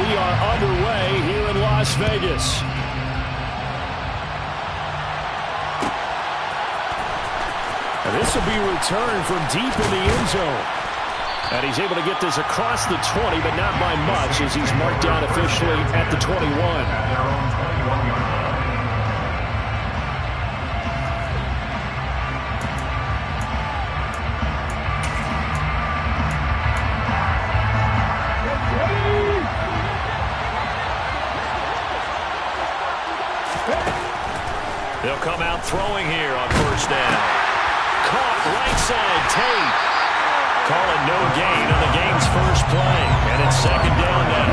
we are underway here in Las Vegas. And this will be returned from deep in the end zone. And he's able to get this across the 20, but not by much, as he's marked down officially at the 21. They'll come out throwing here on first down. Caught right side, Tate. Call it no gain on the game's first play. And it's second down now.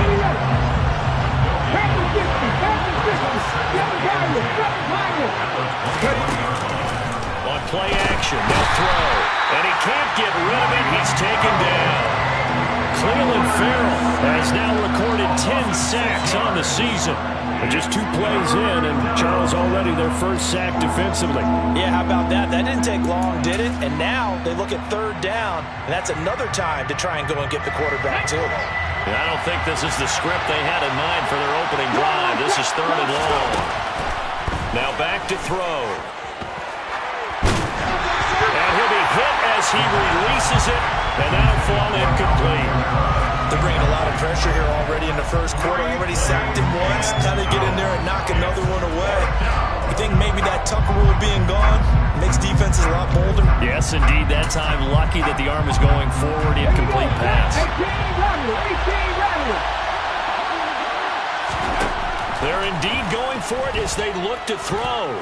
On play action, they'll throw. And he can't get rid of it. He's taken down. Cleveland Farrell has now recorded 10 sacks on the season. And just 2 plays in, and Charles already their first sack defensively. Yeah, how about that? That didn't take long, did it? And now they look at third down, and that's another time to try and go and get the quarterback, too. Yeah, I don't think this is the script they had in mind for their opening drive. This is third and long. Now back to throw. And he'll be hit as he releases it, and that'll fall incomplete. They're bringing a lot of pressure here already in the first quarter. Already sacked him once. Now they get in there and knock another one away. I think maybe that Tucker rule being gone makes defenses a lot bolder. Yes, indeed. That time, lucky that the arm is going forward. Incomplete pass. They're indeed going for it as they look to throw.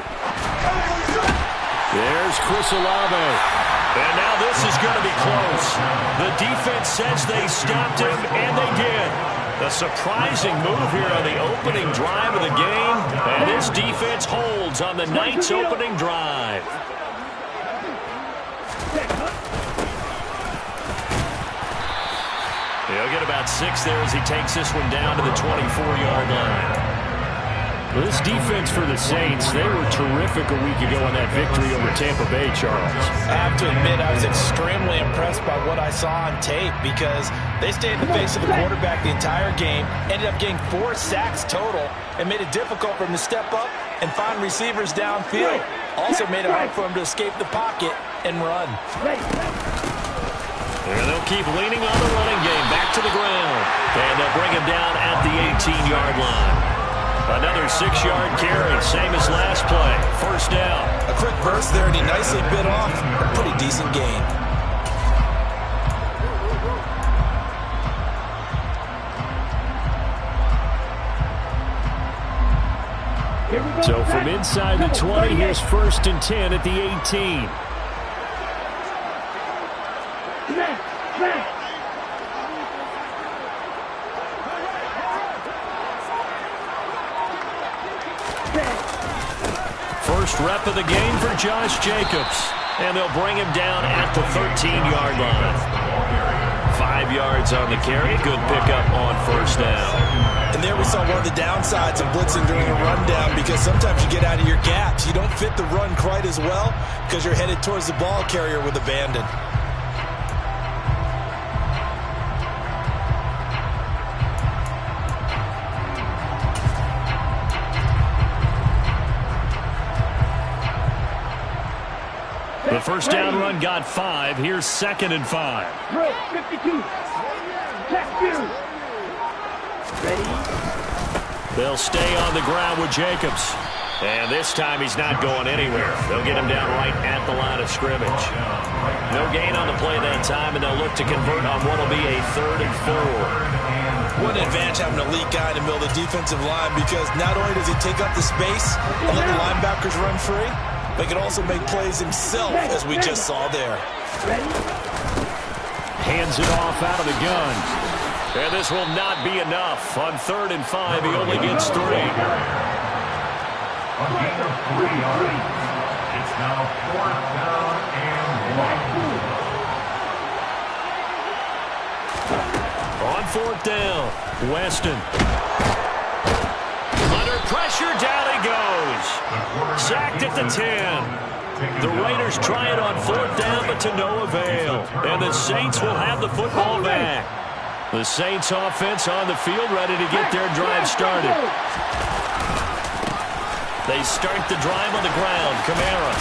There's Chris Olave. And now this is going to be close. The defense says they stopped him, and they did. A surprising move here on the opening drive of the game, and this defense holds on the night's opening drive. He'll get about 6 there as he takes this one down to the 24-yard line. Well, this defense for the Saints, they were terrific a week ago in that victory over Tampa Bay, Charles. I have to admit, I was extremely impressed by what I saw on tape because they stayed in the face of the quarterback the entire game, ended up getting 4 sacks total, and made it difficult for him to step up and find receivers downfield. Also made it hard for him to escape the pocket and run. And they'll keep leaning on the running game back to the ground. And they'll bring him down at the 18-yard line. Another 6-yard carry, same as last play. First down. A quick burst there, and he nicely bit off a pretty decent gain. So from inside the 20, here's 1st and 10 at the 18. First rep of the game for Josh Jacobs. And they'll bring him down at the 13-yard line. 5 yards on the carry. Good pickup on first down. And there we saw one of the downsides of blitzing during a rundown because sometimes you get out of your gaps. You don't fit the run quite as well because you're headed towards the ball carrier with abandon. The first down run got 5. Here's 2nd and 5. 52. Check 2. Ready? They'll stay on the ground with Jacobs. And this time he's not going anywhere. They'll get him down right at the line of scrimmage. No gain on the play that time, and they'll look to convert on what will be a 3rd and 4. What an advantage having an elite guy in the middle of the defensive line because not only does he take up the space and let the linebackers run free, but he can also make plays himself, as we just saw there. Hands it off out of the gun. And this will not be enough. On 3rd and 5, he only gets 3. A gain of 3 yards. It's now 4th down and 1. On 4th down, Weston. Under pressure, down he goes. Sacked at the 10. The Raiders try it on 4th down, but to no avail. And the Saints will have the football back. The Saints offense on the field, ready to get their drive started. They start the drive on the ground. Kamara.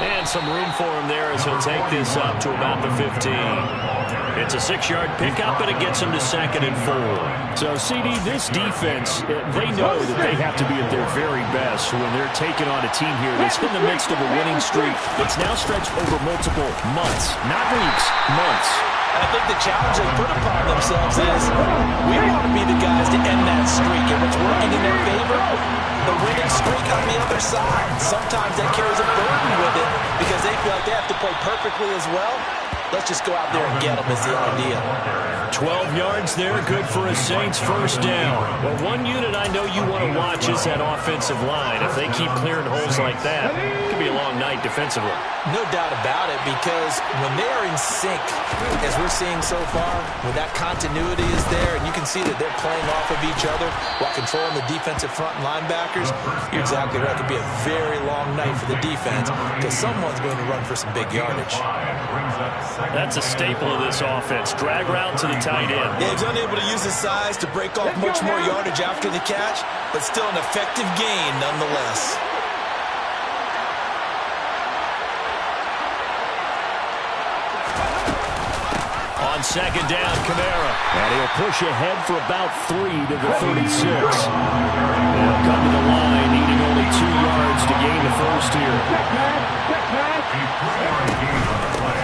And some room for him there as he'll take this up to about the 15. It's a 6-yard pickup, and it gets him to 2nd and 4. So, CD, this defense, they know that they have to be at their very best when they're taking on a team here that's in the midst of a winning streak that's now stretched over multiple months, not weeks, months. I think the challenge they put upon themselves is we want to be the guys to end that streak, and what's working in their favor, the winning streak on the other side. Sometimes that carries a burden with it because they feel like they have to play perfectly as well. Let's just go out there and get them is the idea. 12 yards there, good for a Saints first down. Well, one unit I know you want to watch is that offensive line. If they keep clearing holes like that, it could be a long night defensively. No doubt about it, because when they are in sync, as we're seeing so far, when that continuity is there, and you can see that they're playing off of each other while controlling the defensive front linebackers, you're exactly right. It could be a very long night for the defense because someone's going to run for some big yardage. That's a staple of this offense. Drag route to the tight end. Yeah, he's unable to use his size to break off much more yardage after the catch, but still an effective gain nonetheless. On 2nd down, Kamara. And he'll push ahead for about 3 to the 36. They'll come to the line, needing only 2 yards to gain the first here.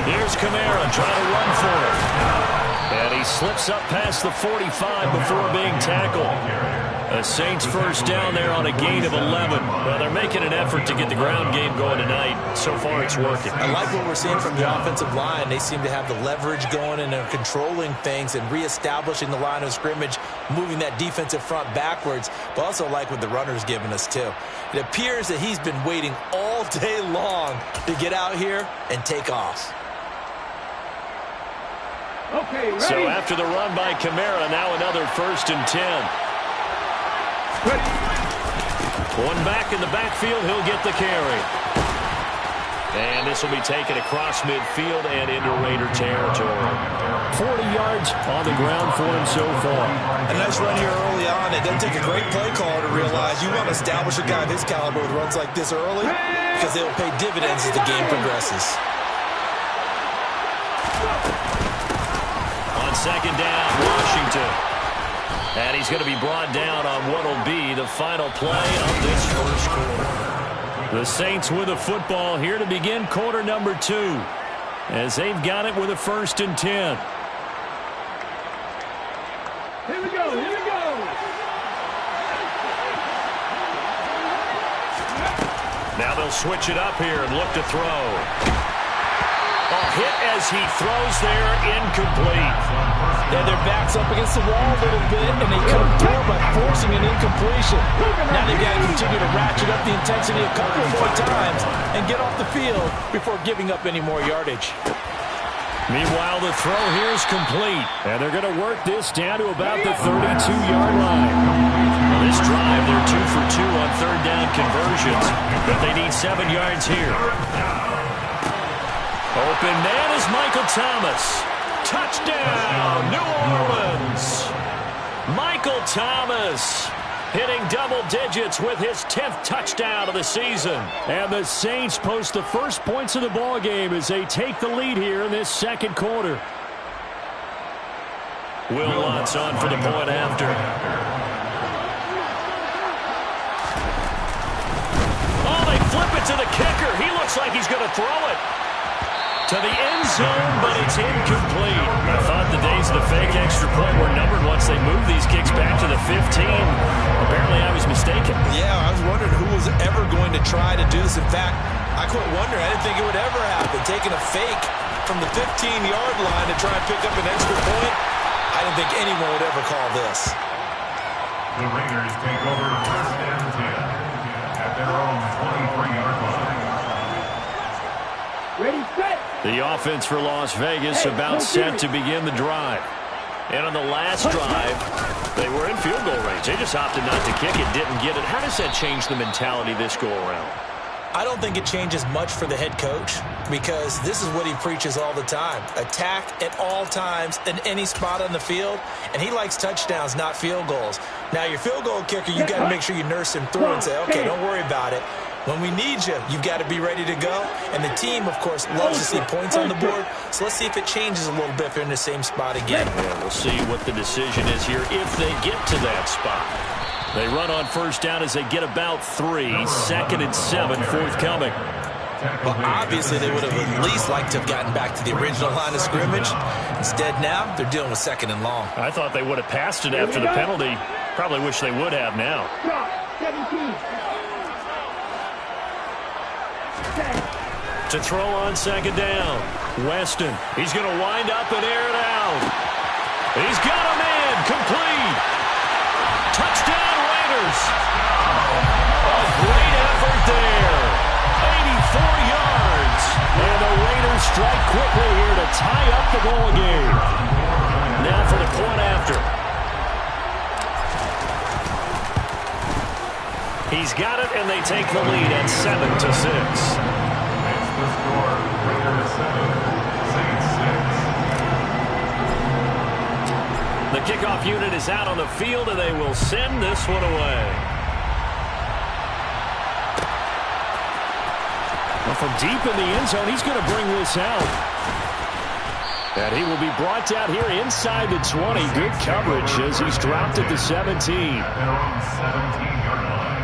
Here's Kamara trying to run for it. And he slips up past the 45 before being tackled. A Saints first down there on a gain of 11. Well, they're making an effort to get the ground game going tonight. So far, it's working. I like what we're seeing from the offensive line. They seem to have the leverage going and are controlling things and reestablishing the line of scrimmage, moving that defensive front backwards. But also like what the runner's giving us, too. It appears that he's been waiting all day long to get out here and take off. Okay, ready? So after the run by Kamara, now another 1st and 10. One back in the backfield, he'll get the carry. And this will be taken across midfield and into Raider territory. 40 yards on the ground for him so far. A nice run here early on. It doesn't take a great play caller to realize you want to establish a guy of his caliber with runs like this early because they will pay dividends as the game progresses. On 2nd down, Washington. And he's going to be brought down on what will be the final play of this first quarter. The Saints with the football here to begin quarter number 2 as they've got it with a 1st and 10. Here we go, here we go. Now they'll switch it up here and look to throw. Hit as he throws there, incomplete. Yeah, their back's up against the wall a little bit, and they come through by forcing an incompletion. Now they've got to continue to ratchet up the intensity a couple more times and get off the field before giving up any more yardage. Meanwhile, the throw here is complete. And they're going to work this down to about the 32-yard line. Well, this drive, they're 2 for 2 on 3rd down conversions, but they need 7 yards here. Open man is Michael Thomas. Touchdown, New Orleans. Michael Thomas hitting double digits with his 10th touchdown of the season. And the Saints post the first points of the ball game as they take the lead here in this 2nd quarter. Will Lutz on for the point after. Oh, they flip it to the kicker. He looks like he's going to throw it to the end zone, but it's incomplete. I thought the days of the fake extra point were numbered once they moved these kicks back to the 15. Apparently, I was mistaken. Yeah, I was wondering who was ever going to try to do this. In fact, I quit wondering. I didn't think it would ever happen. Taking a fake from the 15-yard line to try and pick up an extra point, I didn't think anyone would ever call this. The Raiders take over 1st and 10 at their own 23-yard line. Ready, set. The offense for Las Vegas about set to begin the drive. And on the last drive, they were in field goal range. They just opted not to kick it, didn't get it. How does that change the mentality this go around? I don't think it changes much for the head coach because this is what he preaches all the time. Attack at all times in any spot on the field, and he likes touchdowns, not field goals. Now, your field goal kicker, you got to make sure you nurse him through and say, okay, don't worry about it. When we need you, you've got to be ready to go. And the team, of course, loves to see points on the board. So let's see if it changes a little bit if they're in the same spot again. Yeah, we'll see what the decision is here if they get to that spot. They run on first down as they get about 3. 2nd and 7 forthcoming. Well, obviously, they would have at least liked to have gotten back to the original line of scrimmage. Instead, now they're dealing with 2nd and long. I thought they would have passed it after the penalty. Probably wish they would have now. To throw on 2nd down. Weston. He's going to wind up and air it out. He's got a man. Complete. Touchdown, Raiders. A great effort there. 84 yards. And the Raiders strike quickly here to tie up the ball game. Now for the point after. He's got it, and they take the lead at 7-6. It's the score. Raiders 7, Saints 6. The kickoff unit is out on the field, and they will send this one away. Well, from deep in the end zone, he's going to bring this out. And he will be brought down here inside the 20. Good coverage as he's dropped at the 17. At their own 17-yard line.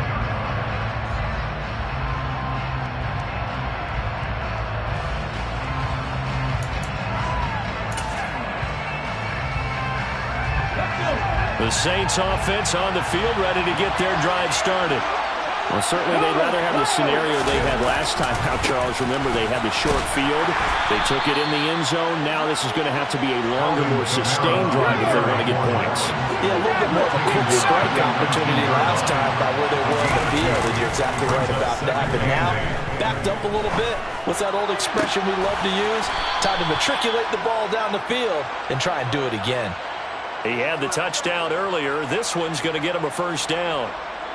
The Saints offense on the field, ready to get their drive started. Well, certainly they'd rather have the scenario they had last time out, Charles. Remember, they had the short field. They took it in the end zone. Now this is going to have to be a longer, more sustained drive if they want to get points. Yeah, a little bit more of a quick strike opportunity last time by where they were on the field, and you're exactly right about that. But now, backed up a little bit. What's that old expression we love to use? Time to matriculate the ball down the field and try and do it again. He had the touchdown earlier. This one's going to get him a first down.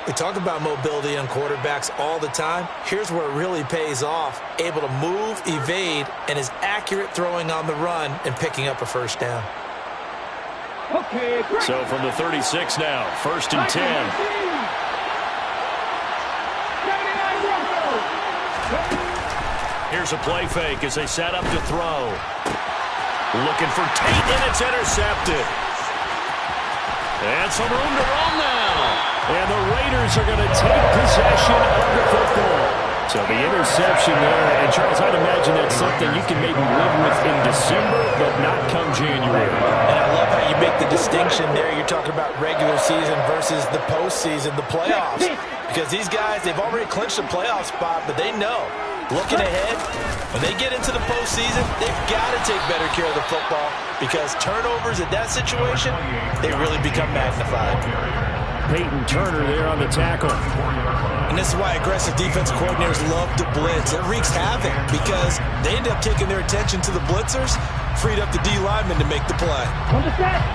We talk about mobility on quarterbacks all the time. Here's where it really pays off. Able to move, evade, and is accurate throwing on the run and picking up a first down. Okay, so from the 36 now, 1st and 10. Here's a play fake as they set up to throw. Looking for Tate, and it's intercepted. And some room to run now. And the Raiders are going to take possession of the football. So the interception there. And, Charles, I'd imagine that's something you can maybe live with in December, but not come January. And I love how you make the distinction there. You're talking about regular season versus the postseason, the playoffs. Because these guys, they've already clinched a playoff spot, but they know, looking ahead, when they get into the postseason, they've got to take better care of the football because turnovers in that situation, they really become magnified. Peyton Turner there on the tackle. And this is why aggressive defense coordinators love to blitz. It wreaks havoc because they end up taking their attention to the blitzers, freed up the D lineman to make the play.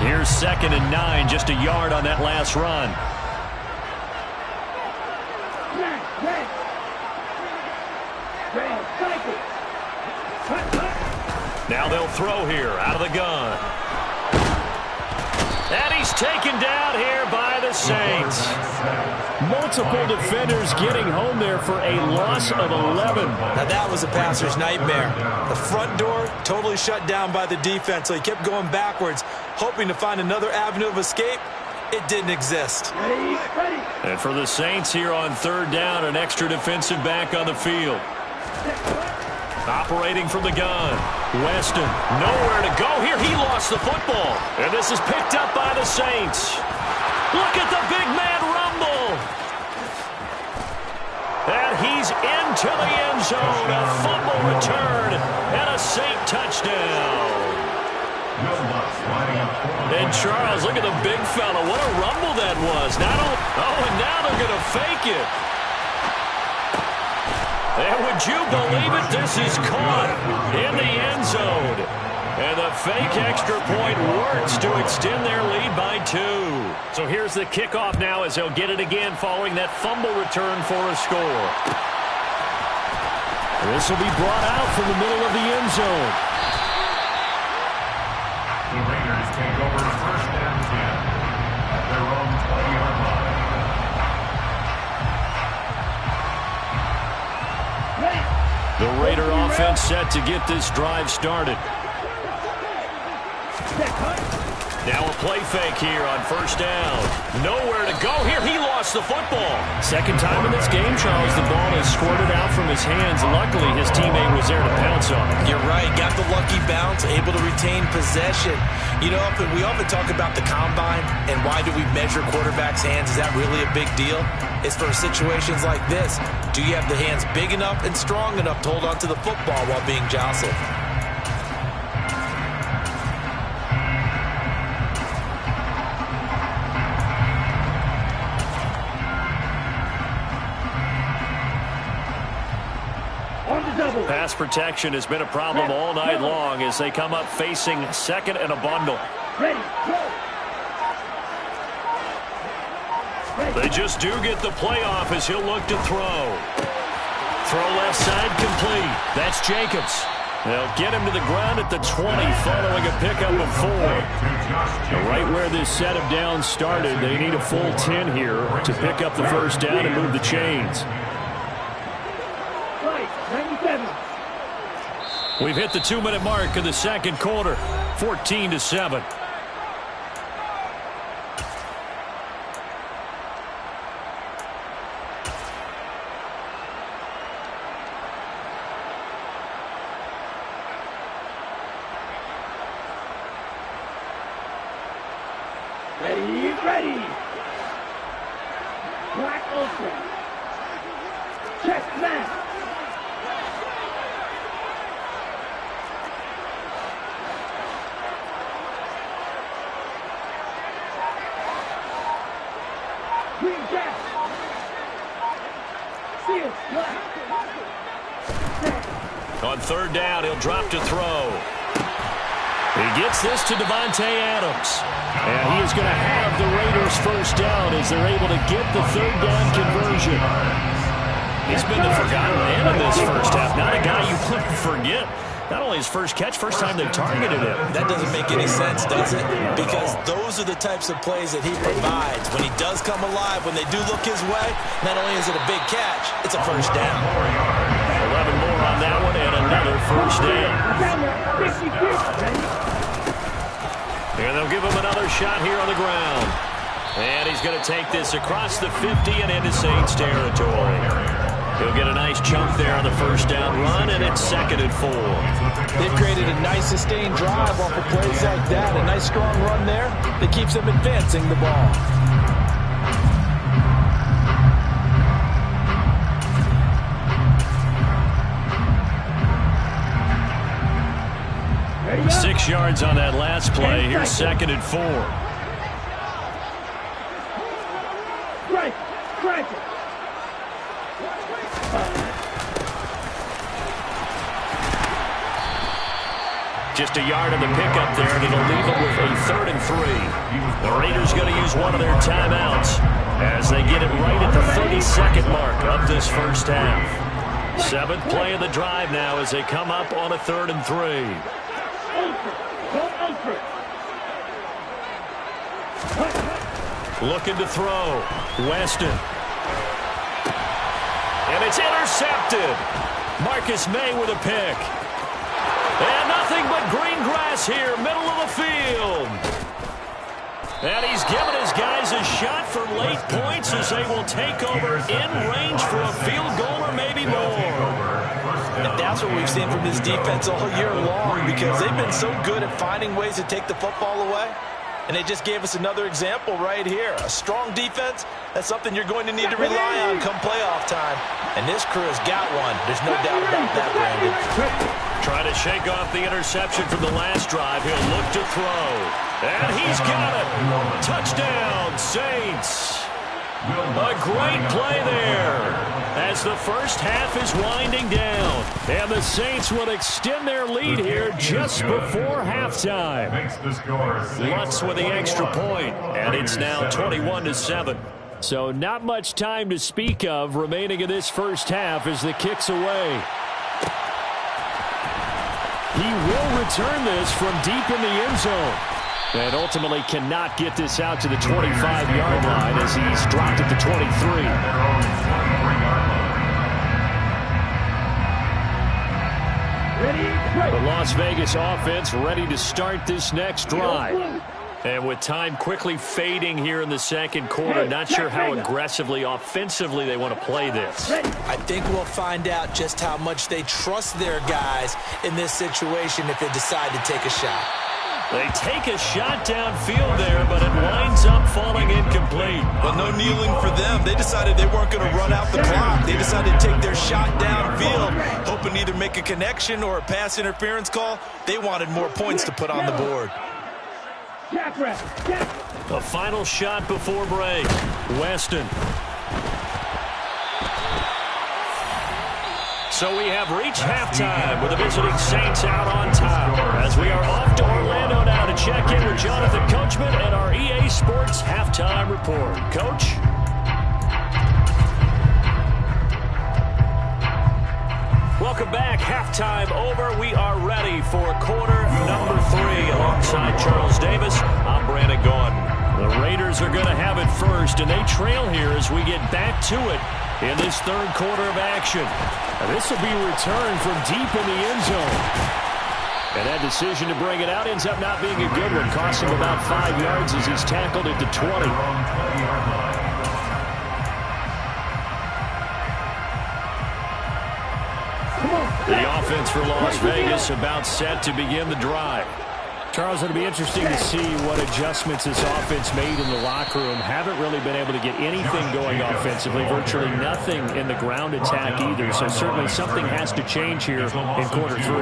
Here's 2nd and 9, just a yard on that last run. Now they'll throw here out of the gun. And he's taken down here by the Saints. Multiple defenders getting home there for a loss of 11. Now that was a passer's nightmare. The front door totally shut down by the defense, so he kept going backwards, hoping to find another avenue of escape. It didn't exist. And for the Saints here on 3rd down, an extra defensive back on the field. Operating from the gun. Weston, nowhere to go here. He lost the football. And this is picked up by the Saints. Look at the big man rumble. And he's into the end zone. A fumble return and a Saint touchdown. And Charles, look at the big fella. What a rumble that was. And now they're going to fake it. And would you believe it? This is caught in the end zone. And the fake extra point works to extend their lead by 2. So here's the kickoff now as they'll get it again following that fumble return for a score. This will be brought out from the middle of the end zone. The Raiders take over first and 10 at their own 20-yard line. The Raider offense set to get this drive started. Now a play fake here on first down. Nowhere to go here. He lost the football. Second time in this game, Charles, the ball is squirted out from his hands. Luckily, his teammate was there to pounce on it. You're right. Got the lucky bounce, able to retain possession. You know, we often talk about the combine and why do we measure quarterbacks' hands. Is that really a big deal? It's for situations like this. Do you have the hands big enough and strong enough to hold on to the football while being jostled? Pass protection has been a problem all night long as they come up facing second and a bundle. They just do get the playoff as he'll look to throw. Throw left side complete. That's Jacobs. They'll get him to the ground at the 20 following a pickup of 4. Right where this set of downs started, they need a full 10 here to pick up the first down and move the chains. We've hit the 2-minute mark of the second quarter, 14-7. Ready. Black open. Check man. On third down, he'll drop to throw. He gets this to Davante Adams. And he is going to have the Raiders first down as they're able to get the third down conversion. He's been the forgotten man in this first half. Not a guy you want to forget. Not only his first catch, first time they've targeted him. That doesn't make any sense, does it? Because those are the types of plays that he provides. When he does come alive, when they do look his way, not only is it a big catch, it's a first down. 11 more on that one and another first down. And they'll give him another shot here on the ground. And he's going to take this across the 50 and into Saints territory. He'll get a nice chunk there on the first down run, and it's 2nd and 4. They've created a nice sustained drive off of plays like that. A nice strong run there that keeps them advancing the ball. Ready 6 yards on that last play. Here's 2nd and 4. Strike. Just a yard of the pickup there, and it'll leave them with a 3rd and 3. The Raiders going to use one of their timeouts as they get it right at the 32nd mark of this first half. 7th play of the drive now as they come up on a 3rd and 3. Looking to throw. Weston. And it's intercepted. Marcus May with a pick. And nothing but green grass here, middle of the field. And he's given his guys a shot for late points as they will take over in range for a field goal or maybe more. And that's what we've seen from this defense all year long, because they've been so good at finding ways to take the football away. And they just gave us another example right here. A strong defense, that's something you're going to need to rely on come playoff time. And this crew has got one. There's no doubt about that, Brandon. Trying to shake off the interception from the last drive. He'll look to throw. And he's got it. Touchdown, Saints. A great play there as the first half is winding down. And the Saints will extend their lead here just before halftime. Lutz with the extra point, and it's now 21-7. So not much time to speak of remaining in this first half as the kick's away. He will return this from deep in the end zone. And ultimately cannot get this out to the 25-yard line as he's dropped at the 23. The Las Vegas offense ready to start this next drive. And with time quickly fading here in the second quarter, not sure how aggressively, offensively they want to play this. I think we'll find out just how much they trust their guys in this situation if they decide to take a shot. They take a shot downfield there, but it winds up falling incomplete. But no kneeling for them. They decided they weren't going to run out the clock. They decided to take their shot downfield, hoping to either make a connection or a pass interference call. They wanted more points to put on the board. The final shot before break. Weston. So we have reached halftime with the visiting Saints out on top. As we are off to Orlando now to check in with Jonathan Coachman and our EA Sports Halftime Report. Coach? Welcome back. Halftime over. We are ready for quarter number 3 alongside Charles Davis. I'm Brandon Gordon. The Raiders are going to have it first, and they trail here as we get back to it in this third quarter of action. And this will be returned from deep in the end zone. And that decision to bring it out ends up not being a good one. Costs him about 5 yards as he's tackled at the 20. The offense for Las Vegas about set to begin the drive. Charles, it'll be interesting to see what adjustments this offense made in the locker room. Haven't really been able to get anything going offensively. Virtually nothing in the ground attack either. So certainly something has to change here in quarter 3.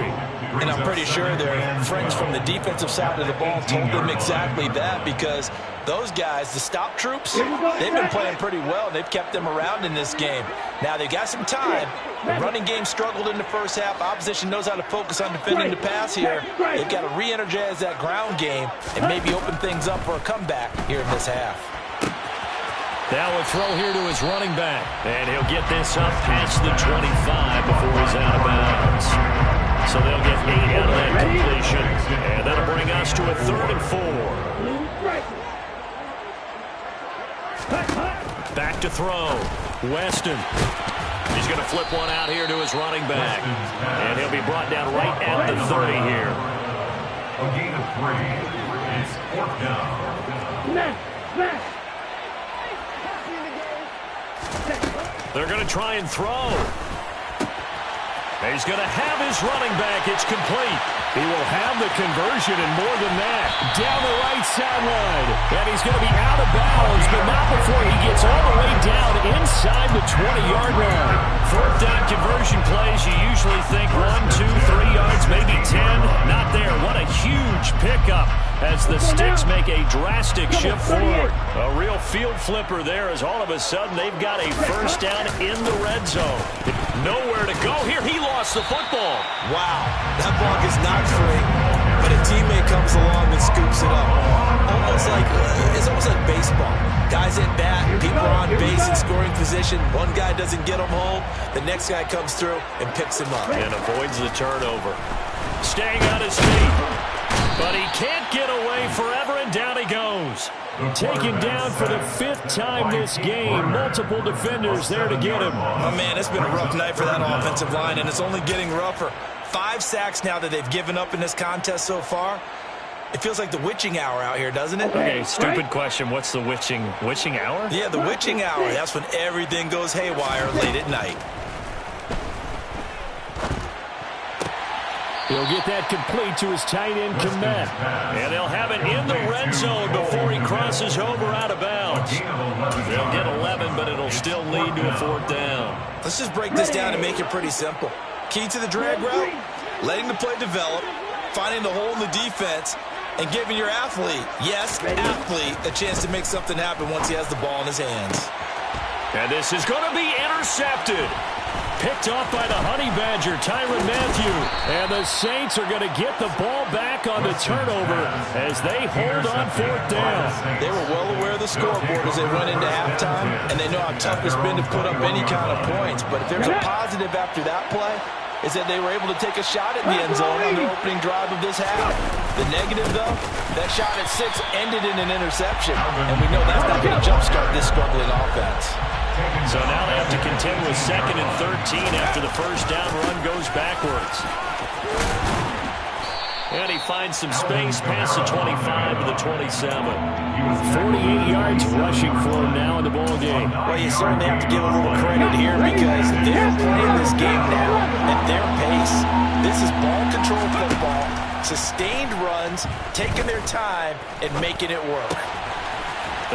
And I'm pretty sure their friends from the defensive side of the ball told them exactly that, because those guys, the stop troops, they've been playing pretty well, and they've kept them around in this game. Now, they've got some time. The running game struggled in the first half. Opposition knows how to focus on defending the pass here. They've got to re-energize that ground game and maybe open things up for a comeback here in this half. Now a throw here to his running back. And he'll get this up past the 25 before he's out of bounds. So they'll get 8 out of that completion. And that'll bring us to a 3rd and 4. Back to throw. Weston. He's going to flip one out here to his running back. And he'll be brought down right at the 30 here. A gain of 3. It's 4th down. They're going to try and throw. He's going to have his running back. It's complete. He will have the conversion and more than that. Down the right sideline. And he's going to be out of bounds, but not before he gets all the way down inside the 20-yard line. 4th down conversion plays, you usually think 1, 2, 3 yards, maybe 10. Not there. What a huge pickup as the Sticks make a drastic shift forward. A real field flipper there as all of a sudden they've got a first down in the red zone. Nowhere to go. Here he lost the football. Wow, that ball gets knocked free, but a teammate comes along and scoops it up. It's almost like baseball. Guys at bat, people are on base in scoring position. One guy doesn't get him home. The next guy comes through and picks him up. And avoids the turnover. Staying on his feet. But he can't get away forever, and down he goes. Taken down for the 5th time this game. Multiple defenders there to get him. Oh, man, it's been a rough night for that offensive line, and it's only getting rougher. 5 sacks now that they've given up in this contest so far. It feels like the witching hour out here, doesn't it? Okay, stupid question. What's the witching hour? Yeah, the witching hour. That's when everything goes haywire late at night. He'll get that complete to his tight end, Komet. And they'll have it in the red zone before he crosses over out of bounds. They'll get 11, but it'll still lead to a 4th down. Let's just break this down and make it pretty simple. Key to the drag route, letting the play develop, finding the hole in the defense, and giving your athlete, yes, athlete, a chance to make something happen once he has the ball in his hands. And this is going to be intercepted. Picked off by the Honey Badger, Tyrann Mathieu. And the Saints are going to get the ball back on the turnover as they hold on 4th down. They were well aware of the scoreboard as they went into halftime, and they know how tough it's been to put up any kind of points. But if there's a positive after that play, is that they were able to take a shot at the end zone on the opening drive of this half. The negative, though, that shot at 6 ended in an interception, and we know that's not going to jumpstart this struggling offense. So now they have to contend with 2nd and 13 after the first down run goes backwards. And he finds some space past the 25 to the 27. 48 yards rushing for him now in the ball game. Well, you certainly have to give a little credit here because they're playing this game now at their pace. This is ball control football, sustained runs, taking their time, and making it work.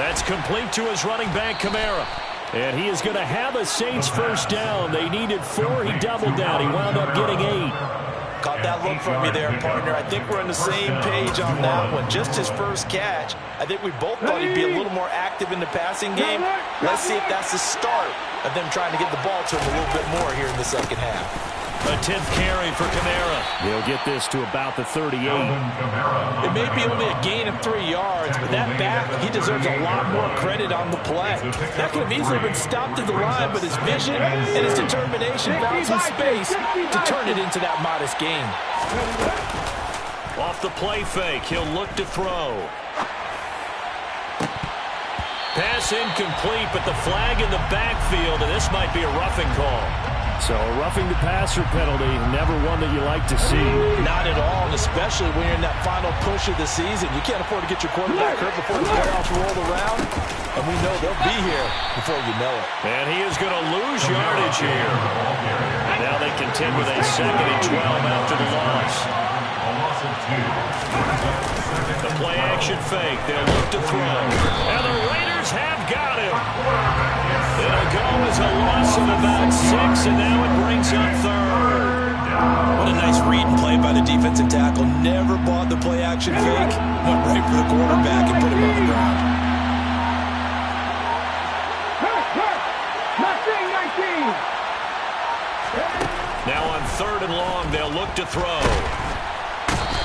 That's complete to his running back, Kamara. And he is going to have a Saints first down. They needed 4. He doubled down. He wound up getting 8. Caught that look from you there, partner. I think we're on the same page on that one. Just his first catch. I think we both thought he'd be a little more active in the passing game. Let's see if that's the start of them trying to get the ball to him a little bit more here in the second half. A 10th carry for Kamara. They'll get this to about the 38. It may be only a gain of 3 yards, but that back, he deserves a lot more credit on the play. That could have easily been stopped at the line, but his vision and his determination found some space to turn it into that modest gain. Off the play fake, he'll look to throw. Pass incomplete, but the flag in the backfield, and this might be a roughing call. So a roughing the passer penalty, never one that you like to see. Not at all, and especially when you're in that final push of the season. You can't afford to get your quarterback hurt before the playoffs roll around, and we know they'll be here before you know it. And he is going to lose yardage here. Now they contend with a 2nd and 12 after the loss. The play action fake, they'll look to throw. And the Raiders have got him. It'll go as a loss of about 6, and now it brings up 3rd. What a nice read and play by the defensive tackle. Never bought the play action fake. Went right for the quarterback and put him on the ground. Now on 3rd and long, they'll look to throw.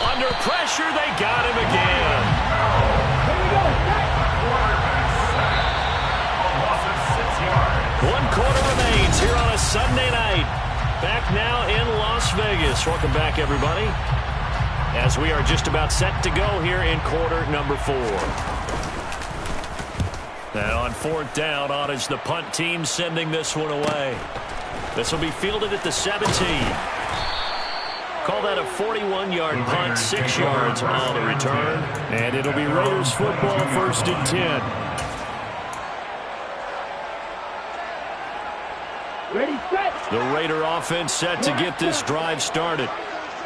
Under pressure, they got him again. One quarter remains here on a Sunday night. Back now in Las Vegas. Welcome back, everybody, as we are just about set to go here in quarter number 4. And on 4th down, on is the punt team sending this one away. This will be fielded at the 17. Call that a 41-yard punt, 6 yards on the return. And it'll be Raiders football, 1st and 10. Ready, set. The Raider offense set to get this drive started.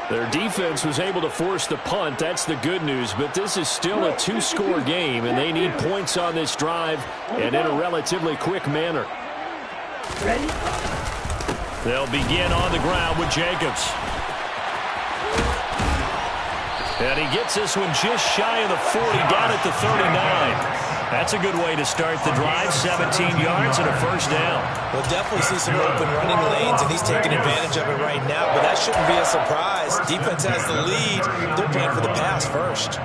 Their defense was able to force the punt. That's the good news. But this is still a 2-score game, and they need points on this drive and in a relatively quick manner. Ready. They'll begin on the ground with Jacobs. And he gets this one just shy of the 40, down at the 39. That's a good way to start the drive. 17 yards and a first down. We'll definitely see some open running lanes, and he's taking advantage of it right now, but that shouldn't be a surprise. Defense has the lead. They're playing for the pass first.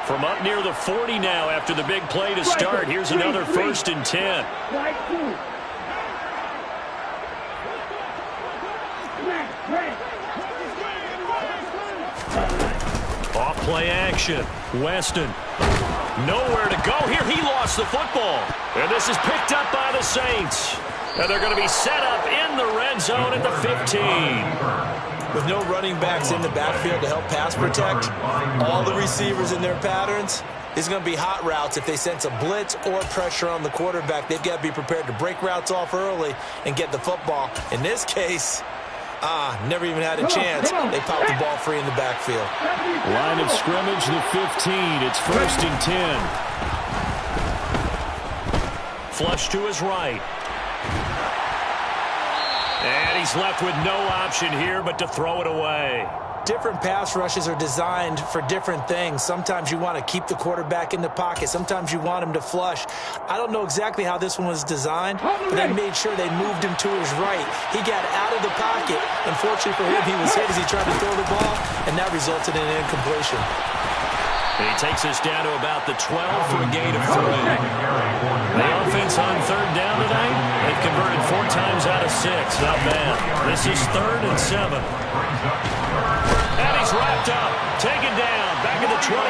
From up near the 40 now after the big play to start. Here's another 1st and 10. Off play action. Weston. Nowhere to go here. He lost the football. And this is picked up by the Saints. And they're going to be set up in the red zone at the 15. With no running backs in the backfield to help pass protect, all the receivers in their patterns, it's going to be hot routes. If they sense a blitz or pressure on the quarterback, they've got to be prepared to break routes off early and get the football. In this case, never even had a chance. They popped the ball free in the backfield. Line of scrimmage, the 15. It's 1st and 10. Flush to his right. And he's left with no option here but to throw it away. Different pass rushes are designed for different things. Sometimes you want to keep the quarterback in the pocket. Sometimes you want him to flush. I don't know exactly how this one was designed, but they made sure they moved him to his right. He got out of the pocket. Unfortunately for him, he was hit as he tried to throw the ball, and that resulted in an incompletion. And he takes us down to about the 12 for a gain of 3. The offense on third down tonight, they've converted 4 times out of 6. Not bad. This is 3rd and 7. And he's wrapped up, taken down, back at the 25.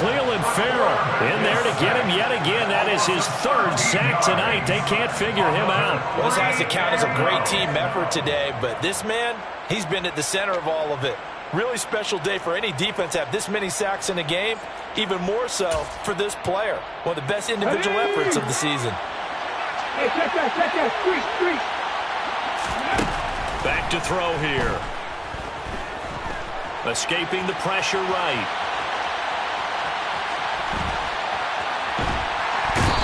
Cleveland Farrell in there to get him yet again. That is his 3rd sack tonight. They can't figure him out. Well, this has to count as a great team effort today, but this man, he's been at the center of all of it. Really special day for any defense to have this many sacks in a game, even more so for this player. One of the best individual efforts of the season. Hey, check that, street. Back to throw here. Escaping the pressure right.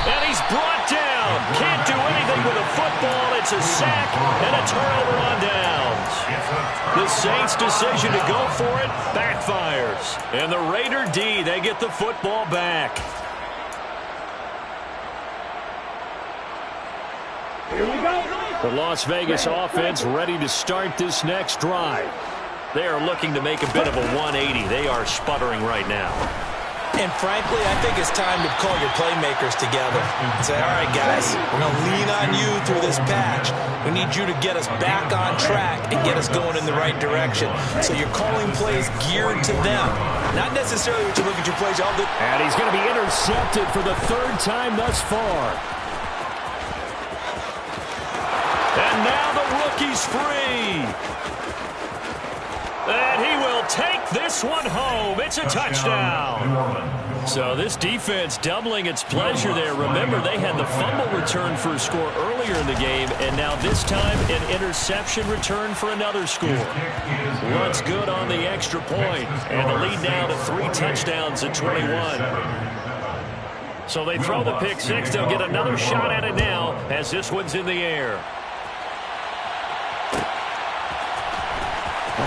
And he's brought down. Can't do anything with a football. It's a sack and a turnover on downs. The Saints' decision to go for it backfires. And the Raider D, they get the football back. Here we go. The Las Vegas offense ready to start this next drive. They are looking to make a bit of a 180. They are sputtering right now. And frankly, I think it's time to call your playmakers together and say, all right, guys, we're going to lean on you through this patch. We need you to get us back on track and get us going in the right direction. So you're calling plays geared to them, not necessarily what you look at your plays. And he's going to be intercepted for the 3rd time thus far. And now the rookie's free. And he will take this one home. It's a touchdown. So this defense doubling its pleasure there. Remember, they had the fumble return for a score earlier in the game, and now this time an interception return for another score. What's good on the extra point, and the lead now to 3 touchdowns at 21. So they throw the pick 6. They'll get another shot at it now as this one's in the air.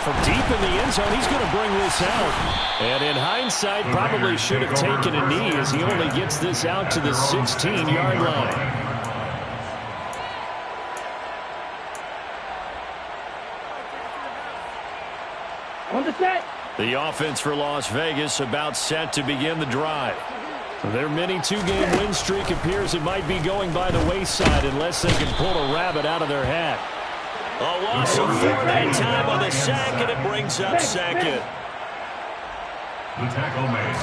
From deep in the end zone, he's going to bring this out. And in hindsight, probably should have taken a knee as he only gets this out to the 16-yard line. On the set. The offense for Las Vegas about set to begin the drive. Their mini 2-game win streak appears it might be going by the wayside unless they can pull a rabbit out of their hat. A loss of 4 that time on the sack, and it brings up 2nd. The tackle made.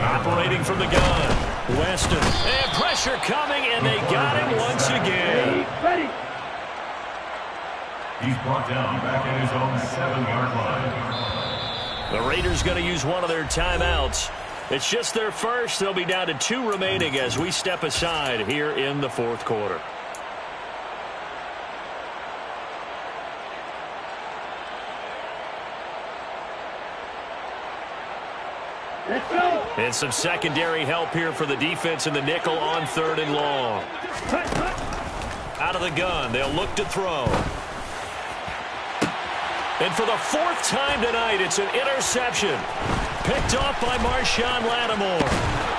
Operating from the gun. Weston. And pressure coming, and they got him once again. Ready. He's brought down back at his own 7-yard line. The Raiders going to use one of their timeouts. It's just their first. They'll be down to 2 remaining as we step aside here in the 4th quarter. Let's go. And some secondary help here for the defense in the nickel on 3rd and long. Out of the gun, they'll look to throw. And for the 4th time tonight, it's an interception. Picked off by Marshawn Lattimore.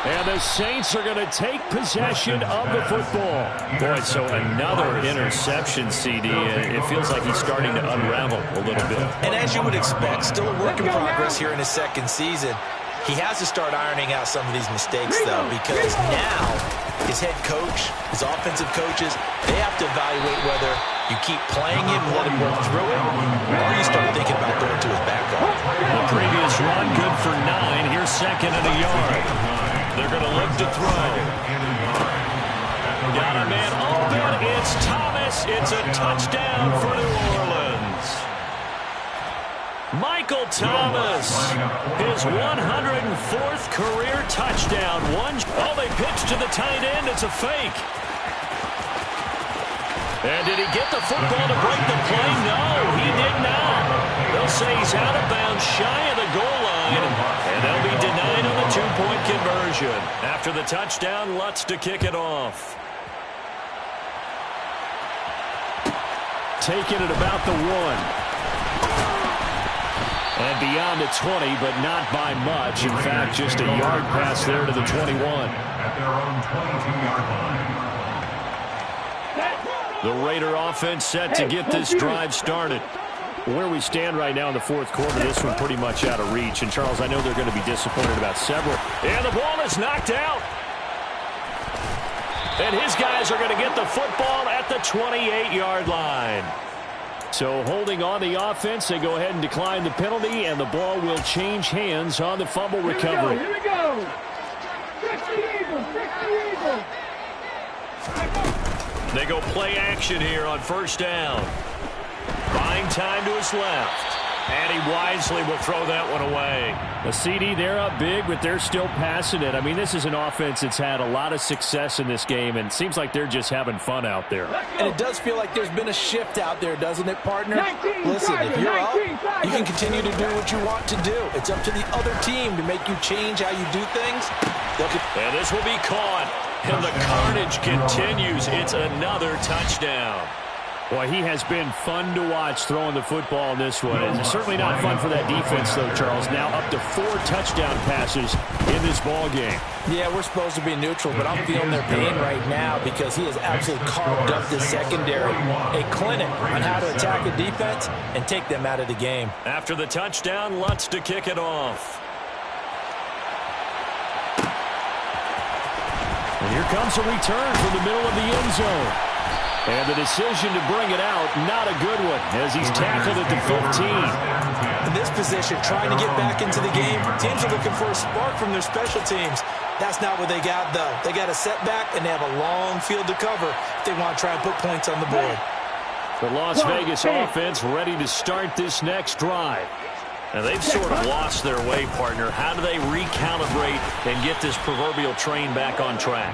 And the Saints are going to take possession of the football. Boy, so another interception, CD. It feels like he's starting to unravel a little bit. And as you would expect, still a work in progress here in his 2nd season. He has to start ironing out some of these mistakes, though, because now his head coach, his offensive coaches, they have to evaluate whether you keep playing him and let him work through it, or you start thinking about going to his backup. The previous run good for 9. Here's 2nd and a yard. They're going to look to throw. Got a man open. It's Thomas. It's a touchdown for New Orleans. Michael Thomas, his 104th career touchdown. Oh, they pitch to the tight end. It's a fake. And did he get the football to break the play? No, he did not. They'll say he's out of bounds shy of the goal line, and they'll be denied on the 2-point conversion. After the touchdown, Lutz to kick it off. Taking it about the 1. And beyond the 20, but not by much. In fact, just a yard pass there to the 21. At their own 22-yard line. The Raider offense set to get this drive started. Where we stand right now in the fourth quarter, this one pretty much out of reach. And, Charles, I know they're going to be disappointed about several. And the ball is knocked out. And his guys are going to get the football at the 28-yard line. So holding on the offense, they go ahead and decline the penalty, and the ball will change hands on the fumble recovery. Here we go. Trick the Eagles. Trick the Eagles. They go play action here on first down. Buying time to his left. And he wisely will throw that one away. The CD, they're up big, but they're still passing it. I mean, this is an offense that's had a lot of success in this game, and it seems like they're just having fun out there. And it does feel like there's been a shift out there, doesn't it, partner? Listen, if you're up, you can continue to do what you want to do. It's up to the other team to make you change how you do things. And this will be caught. And the carnage continues. It's another touchdown. Boy, he has been fun to watch throwing the football in this one. It's certainly not fun for that defense, though, Charles. Now up to 4 touchdown passes in this ball game. Yeah, we're supposed to be neutral, but I'm feeling their pain right now because he has absolutely carved up this secondary. A clinic on how to attack a defense and take them out of the game. After the touchdown, Lutz to kick it off. And here comes a return from the middle of the end zone. And the decision to bring it out, not a good one, as he's tackled at the 15. In this position, trying to get back into the game, teams are looking for a spark from their special teams. That's not what they got, though. They got a setback, and they have a long field to cover if they want to try and put points on the board. The Las Vegas offense ready to start this next drive. And they've sort of lost their way, partner. How do they recalibrate and get this proverbial train back on track?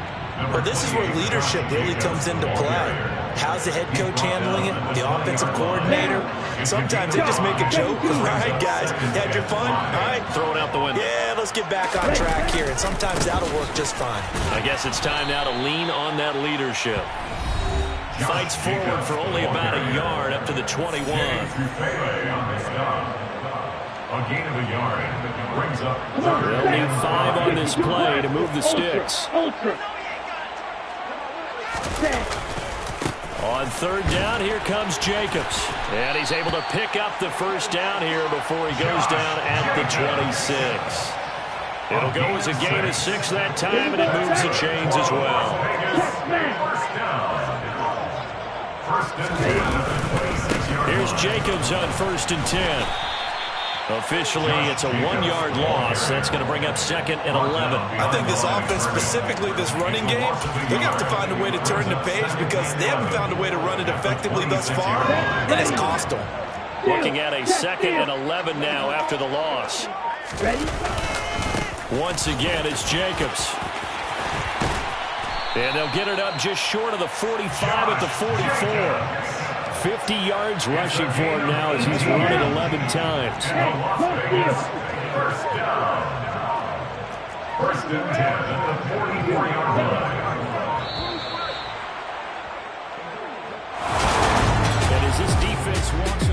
Well, this is where leadership really comes into play. How's the head coach handling it? The offensive coordinator? Sometimes they just make a joke. All right, guys, had your fun? All right. Throw it out the window. Yeah, let's get back on track here. And sometimes that'll work just fine. I guess it's time now to lean on that leadership. Fights forward for only about a yard up to the 21. A gain of a yard. Brings up. They'll need 5 on this play to move the sticks. On third down, here comes Jacobs. And he's able to pick up the first down here before he goes down at the 26. It'll go as a gain of 6 that time, and it moves the chains as well. Here's Jacobs on 1st and 10. Officially, it's a 1-yard loss. That's going to bring up 2nd and 11. I think this offense, specifically this running game, they're going to have to find a way to turn the page because they haven't found a way to run it effectively thus far, and it's cost them. Looking at a 2nd and 11 now after the loss. Ready? Once again, it's Jacobs. And they'll get it up just short of the 45 at the 44. 50 yards rushing for him now as he's run it 11 times. First down. 1st and 10 at the 44-yard line. And as this defense walks